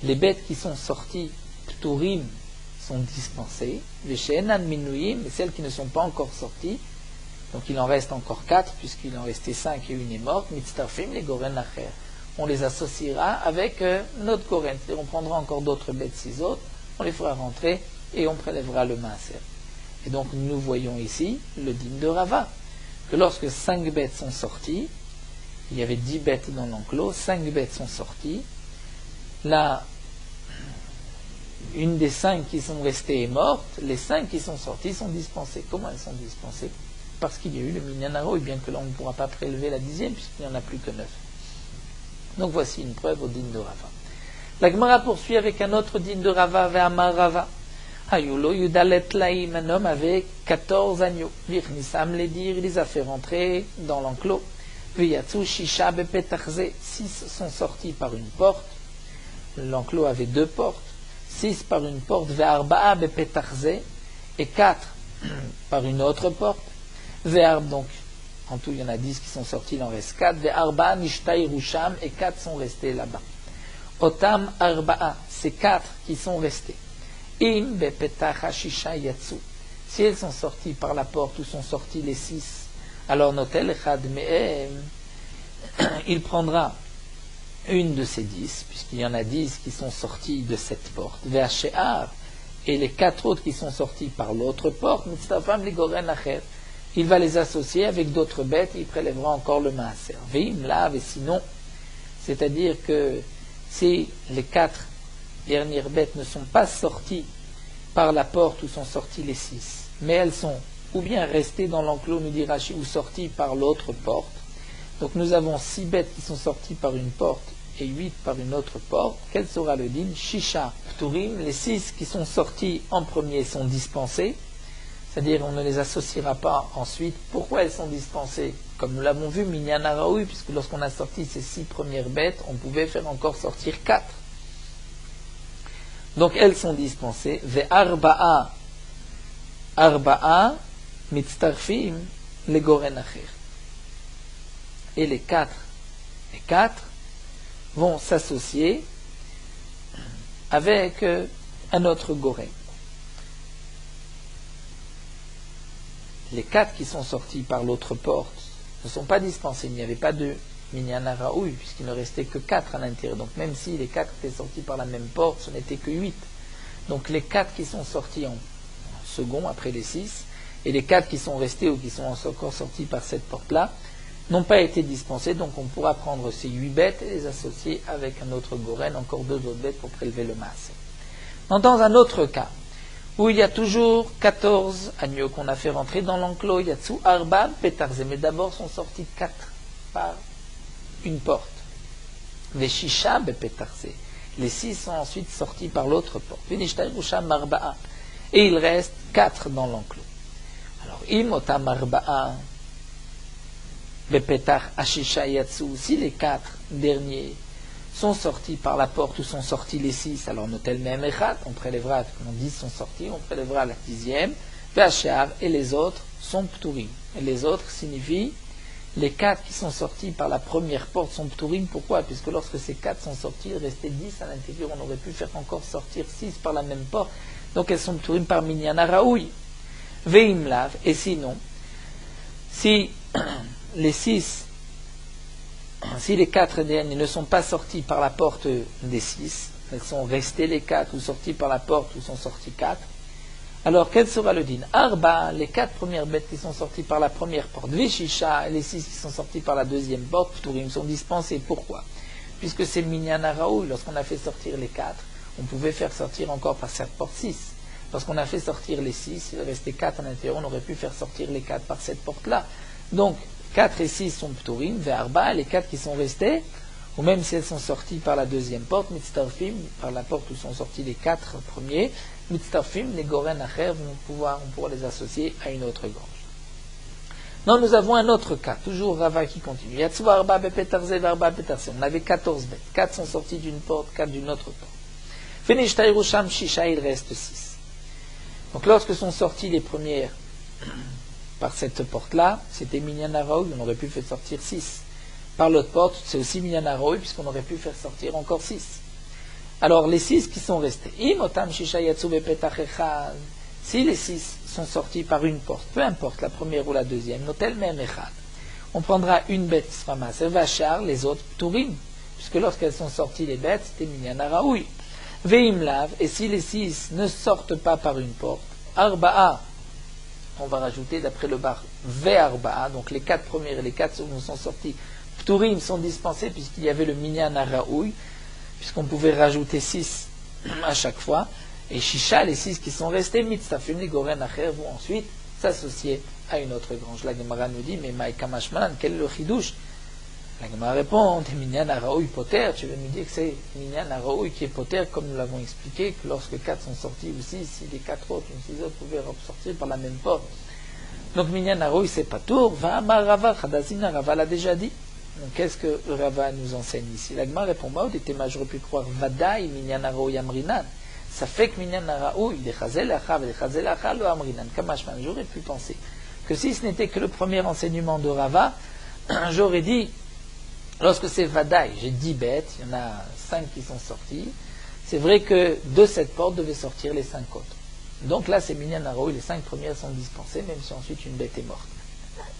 les bêtes qui sont sorties, Pturim, sont dispensées. Les She'enan Menouim, celles qui ne sont pas encore sorties, Donc il en reste encore 4, puisqu'il en restait 5 et une est morte. Mitztarfim, les goren acher. On les associera avec notre goren. C'est-à-dire on prendra encore d'autres bêtes, 6 autres, on les fera rentrer et on prélèvera le maaser. Et donc nous voyons ici le din de Rava, que lorsque 5 bêtes sont sorties, il y avait 10 bêtes dans l'enclos, 5 bêtes sont sorties, là, une des 5 qui sont restées est morte, les 5 qui sont sorties sont dispensées. Comment elles sont dispensées? Parce qu'il y a eu le minyan haroui, bien que là on ne pourra pas prélever la 10e, puisqu'il n'y en a plus que 9. Donc voici une preuve au din de Rava. La Gemara poursuit avec un autre din de Rava, Ve'amar Rava. Hayulo Yudalet Laïm, un homme avec 14 agneaux. Virnissam les dire, il les a fait rentrer dans l'enclos. Viyatsu Shisha Bepetarze, 6 sont sortis par une porte. L'enclos avait 2 portes. 6 par une porte, Ve'arba'a Bepetarze, et 4 par une autre porte. Ve'arb, donc, en tout il y en a 10 qui sont sortis, il en reste 4. Ve'arba'a Nishtai Rusham, et 4 sont restés là-bas. Otam Arba'a, c'est 4 qui sont restés. Im Bepetach Hashisha Yatsu, si elles sont sorties par la porte où sont sortis les 6, alors Notel Echad Me'em, il prendra une de ces 10, puisqu'il y en a 10 qui sont sortis de cette porte, Ve'ashe'ar, et les 4 autres qui sont sortis par l'autre porte, Mitztafam Ligoren Acher, il va les associer avec d'autres bêtes, et il prélèvera encore le maaser. Ve'im Lav, et sinon, c'est-à-dire que si les 4 dernières bêtes ne sont pas sorties par la porte où sont sortis les 6, mais elles sont ou bien restées dans l'enclos, nous dit Rashi, ou sorties par l'autre porte. Donc nous avons 6 bêtes qui sont sorties par une porte et 8 par une autre porte. Quel sera le din? Shisha Pturim, les 6 qui sont sortis en premier sont dispensés, c'est-à-dire on ne les associera pas ensuite. Pourquoi elles sont dispensées? Comme nous l'avons vu, Minyan Haraoui, puisque lorsqu'on a sorti ces 6 premières bêtes, on pouvait faire encore sortir 4. Donc elles sont dispensées. Ve'arba'a mitztarfim legoren acher. Et les 4 vont s'associer avec un autre goren. Les 4 qui sont sortis par l'autre porte ne sont pas dispensés. Il n'y avait pas de Minyan Haraoui, puisqu'il ne restait que 4 à l'intérieur. Donc même si les 4 étaient sortis par la même porte, ce n'était que 8. Donc les 4 qui sont sortis en second, après les 6, et les 4 qui sont restés ou qui sont encore sortis par cette porte-là, n'ont pas été dispensés. Donc on pourra prendre ces 8 bêtes et les associer avec un autre goren, encore 2 autres bêtes pour prélever le maaser. Dans un autre cas, où il y a toujours 14 agneaux qu'on a fait rentrer dans l'enclos, Yatsu Arba Petarze, mais d'abord sont sortis 4 par une porte. Veshisha Bepetarze, les 6 sont ensuite sortis par l'autre porte. Vinishtai Rusham Arba'a, et il reste 4 dans l'enclos. Alors, Imotam Arba'a Bepetach Ashisha Yatsu, si les 4 derniers sont sortis par la porte où sont sortis les 6, alors Notel Me'em Echad, on prélèvera, quand 10 sont sortis, on prélèvera la 10e, Ve'ashe'ar, et les autres sont Pturim. Et les autres signifient les 4 qui sont sortis par la première porte sont Pturim. Pourquoi? Puisque lorsque ces 4 sont sortis, il restait 10 à l'intérieur, on aurait pu faire encore sortir 6 par la même porte. Donc elles sont Pturim par Minyan Haraoui. Ve'im Lav, et sinon, si les 6, si les 4 derniers ne sont pas sortis par la porte des 6, elles sont restées les 4 ou sortis par la porte où sont sortis 4, alors quel sera le din? Arba, les 4 premières bêtes qui sont sorties par la première porte, Veshisha, et les 6 qui sont sortis par la deuxième porte, Pturim, sont dispensés. Pourquoi? Puisque c'est Minyan Haraoui, lorsqu'on a fait sortir les 4, on pouvait faire sortir encore par cette porte 6. Lorsqu'on a fait sortir les 6, il restait 4 à l'intérieur, on aurait pu faire sortir les 4 par cette porte-là. Donc, 4 et 6 sont Pturim, Ve'arba, les 4 qui sont restés, ou même si elles sont sorties par la deuxième porte, Mitztarfim, par la porte où sont sortis les 4 premiers, Mitztarfim, les Goren Acher, on pourra les associer à une autre gorge. Non, nous avons un autre cas, toujours Rava qui continue. Yatsu Arba Bepetarze Varba Betarze. On avait 14 bêtes, 4 sont sortis d'une porte, 4 d'une autre porte. Finishtai Rusham Shisha, il reste 6. Donc lorsque sont sortis les premières par cette porte-là, c'était Minyan Haraoui, on aurait pu faire sortir 6. Par l'autre porte, c'est aussi Minyan Haraoui, puisqu'on aurait pu faire sortir encore 6. Alors, les 6 qui sont restés, Imotam Shisha Yatsu Bepetach Echad, Si les 6 sont sortis par une porte, peu importe la première ou la deuxième, notel même echad, on prendra une bête qui sera maaser, vachar, les autres pturim, puisque lorsqu'elles sont sorties les bêtes, c'était minyan haraoui. Veim lav, et si les 6 ne sortent pas par une porte, arba'a, on va rajouter d'après le bar ve arba'a, donc les 4 premières et les 4 secondes sont sortis, pturim sont dispensés puisqu'il y avait le minyan haraoui, puisqu'on pouvait rajouter 6 à chaque fois, et shisha, les 6 qui sont restés, mitzafim, les goren acher, vont ensuite s'associer à une autre grange. La Gemara nous dit, mais Maïka Mashmalan, quel est le chidouche? La Gemara répond, minyan haraoui poter, tu veux nous dire que c'est minyan haraoui qui est poter, comme nous l'avons expliqué, que lorsque 4 sont sortis ou 6, si les 4 autres, une 6 autres pouvaient ressortir par la même porte. Donc minyan haraoui c'est pas tour, va amar Rava, Chadazina, Rava l'a déjà dit. Donc qu'est-ce que Rava nous enseigne ici? La Gemara répond, bah, j'aurais pu croire, Vadaï, minyan haraoui amrinan. Ça fait que minyan haraoui, des chazel achav, des chazel achal, le amrinan, kamashman. J'aurais pu penser que si ce n'était que le premier enseignement de Rava, j'aurais dit, lorsque c'est Vadaï, j'ai 10 bêtes, il y en a 5 qui sont sorties, c'est vrai que de cette porte devaient sortir les 5 autres. Donc là, c'est minyan haraoui, les 5 premières sont dispensées, même si ensuite une bête est morte,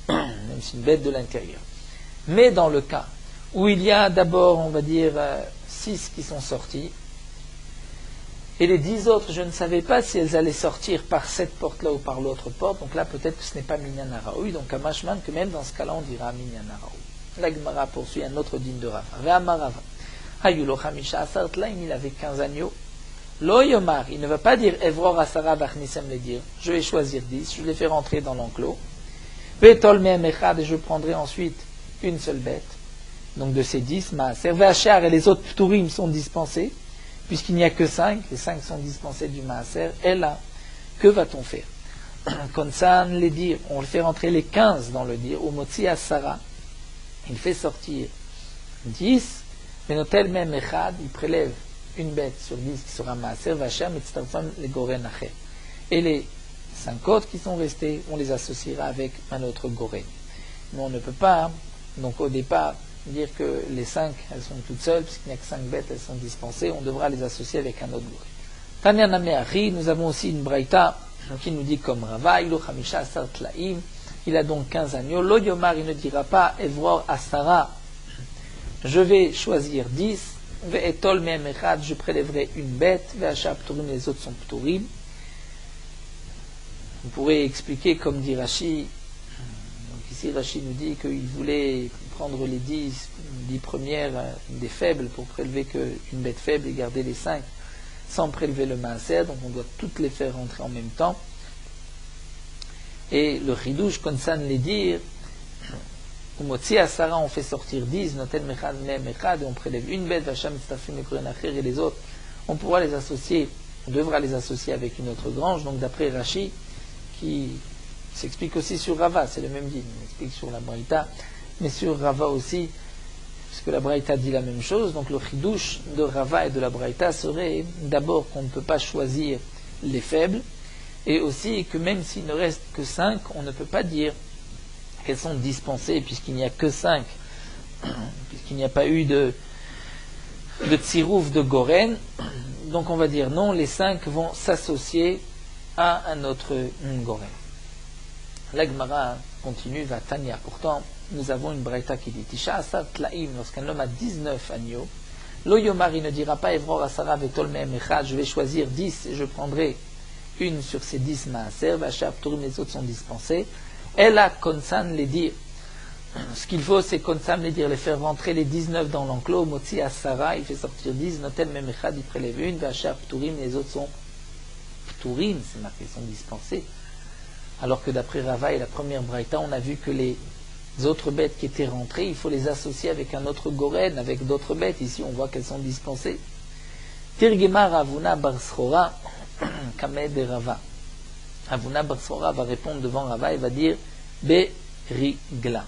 même si une bête de l'intérieur. Mais dans le cas où il y a d'abord, on va dire, 6 qui sont sorties, et les 10 autres, je ne savais pas si elles allaient sortir par cette porte-là ou par l'autre porte, donc là peut-être que ce n'est pas minyan haraoui, donc à Mashman, que même dans ce cas-là on dira minyan haraoui. La Gemara poursuit un autre digne de Rava. Ve'amarava. Hayulo chamisha asar tlaim, il avait 15 agneaux. Lo yomar, il ne va pas dire Evror asara vachnisem le dire. Je vais choisir 10, je les fais rentrer dans l'enclos. Ve'tol me'em echad, et je prendrai ensuite une seule bête. Donc de ces 10, maaser. Ve'achar, et les autres pturim sont dispensés, puisqu'il n'y a que 5, les 5 sont dispensés du maaser. Et là, que va-t-on faire? Konsan les dire, on le fait rentrer les 15 dans le dire, ou motzi asara. Il fait sortir 10, mais notel même echad, il prélève une bête sur 10 qui sera maaser, vacham et tztarfam les goren acher. Et les 5 autres qui sont restés, on les associera avec un autre goren. Mais on ne peut pas, donc au départ, dire que les 5, elles sont toutes seules, puisqu'il n'y a que 5 bêtes, elles sont dispensées, on devra les associer avec un autre goren. Tanya Nameachi, nous avons aussi une braïta qui nous dit comme Rava, ilo chamisha asar tlaim, il a donc 15 agneaux. Lo yomar, il ne dira pas Evror asara, je vais choisir 10. Ve'etol me'em echad, je prélèverai une bête. Ve'achar pturim, les autres sont pturim. On pourrait expliquer comme dit Rashi. Donc ici Rashi nous dit qu'il voulait prendre les 10 premières des faibles pour prélever qu'une bête faible et garder les 5 sans prélever le maaser. Donc on doit toutes les faire rentrer en même temps. Et le chidouche, konsan les dire, ou motzi asara, on fait sortir 10, noten mechad, mem mechad, et on prélève une bête, vacham stafim et koren acher, et les autres, on pourra les associer, on devra les associer avec une autre grange. Donc d'après Rashi, qui s'explique aussi sur Rava, c'est le même dit, il explique sur la Braïta, mais sur Rava aussi, puisque la Braïta dit la même chose. Donc le chidouche de Rava et de la Braïta serait d'abord qu'on ne peut pas choisir les faibles, et aussi que même s'il ne reste que 5, on ne peut pas dire qu'elles sont dispensées puisqu'il n'y a que 5, puisqu'il n'y a pas eu de tsirouf de goren. Donc on va dire non, les 5 vont s'associer à un autre goren. La Gemara continue, va Tanya. Pourtant, nous avons une braïta qui dit Tisha asar tlaim, lorsqu'un homme a 19 agneaux, lo yomar, il ne dira pas Evror asara vetol me'em echad, je vais choisir 10 et je prendrai une sur ces 10 maaser, vachar pturim, les autres sont dispensés. Elle a konsan les dire. Ce qu'il faut, c'est konsan les dire, les faire rentrer les 19 dans l'enclos, motzi asara, il fait sortir 10, notel même echad, il prélève une, vachar pturim, les autres sont pturim, c'est marqué, sont dispensés. Alors que d'après Rava et la première braïta, on a vu que les autres bêtes qui étaient rentrées, il faut les associer avec un autre goren, avec d'autres bêtes. Ici, on voit qu'elles sont dispensées. Tirgema Ravuna bar Srora, Kamed et Rava. Avuna bar Srora va répondre devant Rava et va dire Berigla.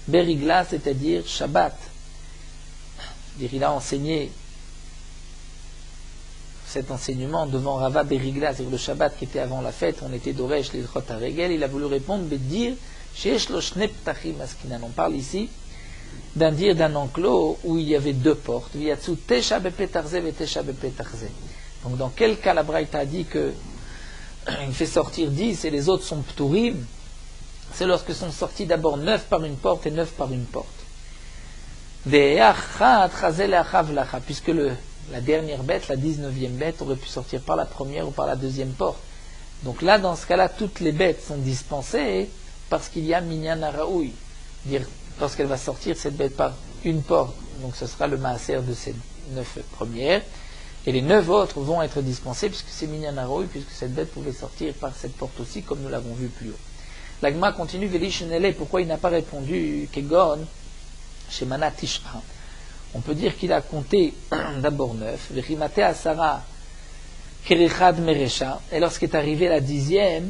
Berigla, c'est-à-dire Shabbat. Il a enseigné cet enseignement devant Rava Berigla, c'est-à-dire le Shabbat qui était avant la fête, on était d'Oresh, les Chot Haregel. Il a voulu répondre Bedir Sheesh lo Shne Ptachim Askinan. On parle ici d'un dire d'un enclos où il y avait 2 portes. Viatsu Tesha Bepetarze et Tesha Bepetarze. Donc dans quel cas la Braïta a dit que il fait sortir 10 et les autres sont pturim, c'est lorsque sont sortis d'abord 9 par une porte et 9 par une porte. Puisque la dernière bête, la 19e bête, aurait pu sortir par la première ou par la deuxième porte. Donc là, dans ce cas-là, toutes les bêtes sont dispensées parce qu'il y a minyan haraoui. Dire lorsqu'elle va sortir cette bête par une porte, donc ce sera le maaser de ces 9 premières, et les 9 autres vont être dispensées puisque c'est minyan haraoui, puisque cette bête pouvait sortir par cette porte aussi, comme nous l'avons vu plus haut. L'agma continue, Velishenele, pourquoi il n'a pas répondu Kegon chez Mana Tish'a. On peut dire qu'il a compté d'abord 9, Verimate Asara Kerichad Meresha, et lorsqu'est arrivé la 10e,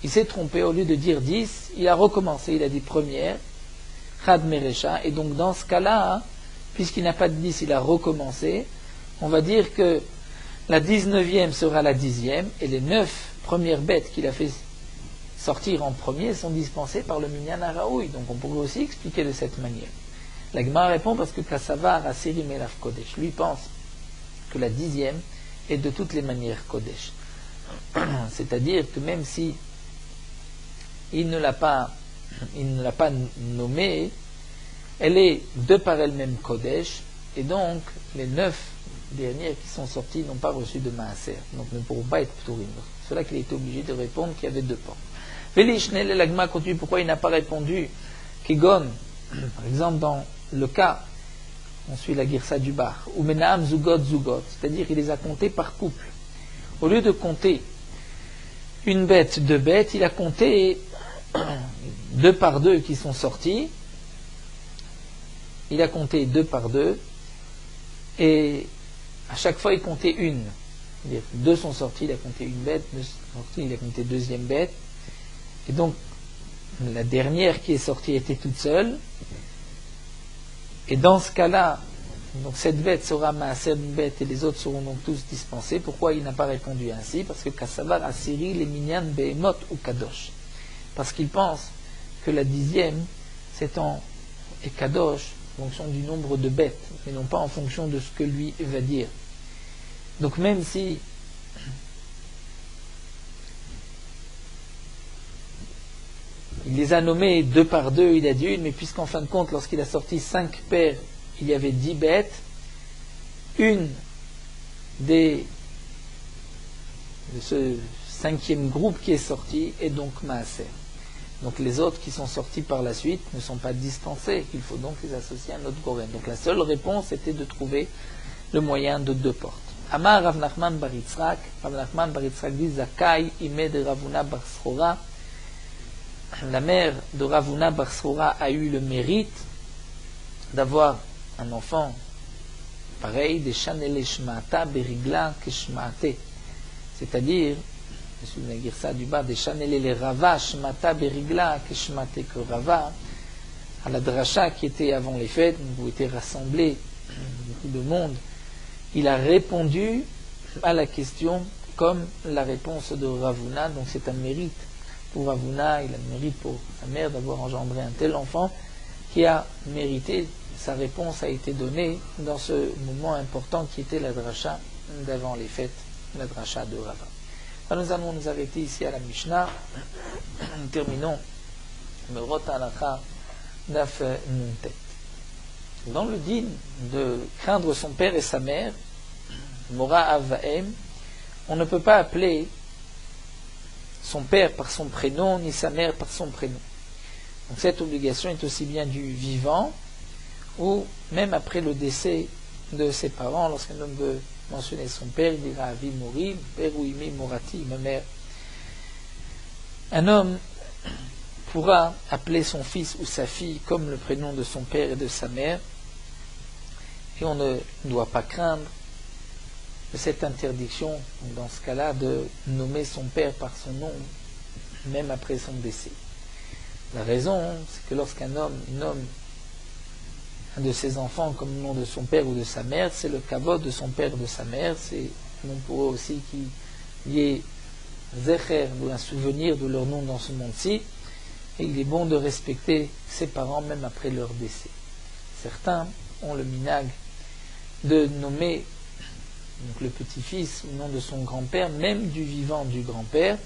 il s'est trompé, au lieu de dire 10, il a recommencé, il a dit première, Chad Meresha, et donc dans ce cas-là, puisqu'il n'a pas de 10, il a recommencé, on va dire que la 19e sera la 10e, et les 9 premières bêtes qu'il a fait sortir en premier sont dispensées par le minyan haraoui. Donc on pourrait aussi expliquer de cette manière. La Gemara répond parce que Kassavar Asiri Melach Kodesh, lui pense que la 10e est de toutes les manières Kodesh. C'est-à-dire que même si il ne l'a pas nommée, elle est de par elle-même Kodesh, et donc les 9 dernières qui sont sorties n'ont pas reçu de Maaser, donc ne pourront pas être Pturim. C'est cela qu'il est obligé de répondre qu'il y avait 2 portes. Velishnel, l'agma continue, pourquoi il n'a pas répondu Kegon, par exemple dans le cas, on suit la Girsa du Bar, ou Menaam Zugot Zugot, c'est-à-dire qu'il les a comptés par couple. Au lieu de compter une bête, 2 bêtes, il a compté 2 par 2 qui sont sortis, il a compté 2 par 2, et à chaque fois il comptait une. C'est-à-dire 2 sont sortis, il a compté une bête, 2 sont sortis, il a compté deuxième bête, et donc la dernière qui est sortie était toute seule, et dans ce cas-là, donc cette bête sera maaser d'une bête et les autres seront donc tous dispensés. Pourquoi il n'a pas répondu ainsi? Parce que Kassavar Asiri les minyan behemot ou kadosh, parce qu'il pense que la 10e c'est en et kadosh en fonction du nombre de bêtes, mais non pas en fonction de ce que lui va dire. Donc même si il les a nommés 2 par 2, il a dit une, mais puisqu'en fin de compte, lorsqu'il a sorti 5 paires, il y avait 10 bêtes, une de ce 5e groupe qui est sorti est donc maaser. Donc les autres qui sont sortis par la suite ne sont pas dispensés, il faut donc les associer à notre Goren. Donc la seule réponse était de trouver le moyen de 2 portes. Amar Rav Nachman bar Yitzhak, Rav Nachman bar Yitzhak dit Zakai Ime de Ravuna bar Srora. La mère de Ravuna bar Srora a eu le mérite d'avoir un enfant pareil, des Chanele Shmata Berigla Keshmate, c'est-à-dire, je suis venu dire ça du bas, des Chanele les Rava Shmata Berigla Keshmate, que Rava, à la dracha qui était avant les fêtes, où étaient rassemblés beaucoup de monde, il a répondu à la question comme la réponse de Ravuna, donc c'est un mérite pour Ravuna, il a le mérite pour sa mère d'avoir engendré un tel enfant qui a mérité, sa réponse a été donnée dans ce moment important qui était la dracha d'avant les fêtes, la dracha de Rava. Alors nous allons nous arrêter ici à la Mishnah. Nous terminons Merot Halacha Daf Nuntet. Dans le din de craindre son père et sa mère, Mora Avaem, on ne peut pas appeler son père par son prénom, ni sa mère par son prénom. Donc cette obligation est aussi bien du vivant, ou même après le décès de ses parents, lorsqu'un homme veut mentionner son père, il dira Avi Mori, père ou Imi Morati, ma mère. Un homme pourra appeler son fils ou sa fille comme le prénom de son père et de sa mère, et on ne doit pas craindre de cette interdiction, dans ce cas-là, de nommer son père par son nom, même après son décès. La raison, c'est que lorsqu'un homme nomme un de ses enfants comme le nom de son père ou de sa mère, c'est le kavod de son père ou de sa mère, c'est non pour eux aussi qu'il y ait zecher, un souvenir de leur nom dans ce monde-ci, et il est bon de respecter ses parents même après leur décès. Certains ont le minag de nommer donc le petit-fils, au nom de son grand-père, même du vivant du grand-père.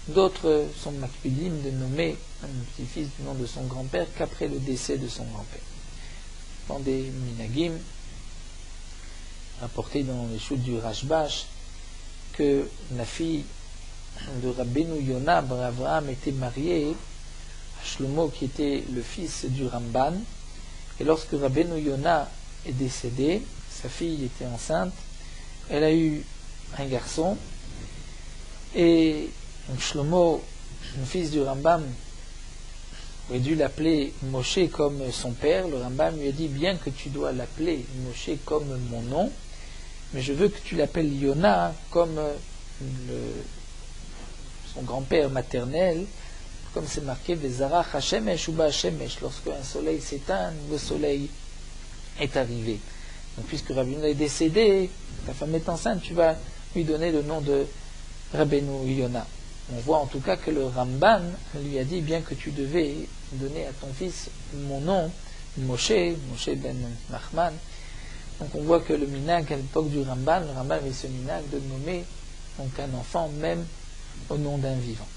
D'autres sont makpidim de nommer un petit-fils du nom de son grand-père qu'après le décès de son grand-père. Dans des minagim, rapporté dans les chutes du Rashbash, que la fille de Rabbeinu Yonah bar Avraham était mariée à Shlomo, qui était le fils du Ramban. Et lorsque Rabbeinu Yonah est décédé, sa fille était enceinte, elle a eu un garçon, et Shlomo, le fils du Rambam, aurait dû l'appeler Moshe comme son père. Le Rambam lui a dit, bien que tu dois l'appeler Moshe comme mon nom, mais je veux que tu l'appelles Yonah comme son grand-père maternel, comme c'est marqué Vezarach Hashemesh ou Ba'Hashemesh, lorsque un soleil s'éteint, le soleil est arrivé. Donc puisque Rabbi Yonah est décédé, ta femme est enceinte, tu vas lui donner le nom de Rabbeinu Yonah. On voit en tout cas que le Ramban lui a dit, bien que tu devais donner à ton fils mon nom, Moshe ben Nachman. Donc on voit que le minag à l'époque du Ramban, le Ramban avait ce minag de nommer donc un enfant même au nom d'un vivant.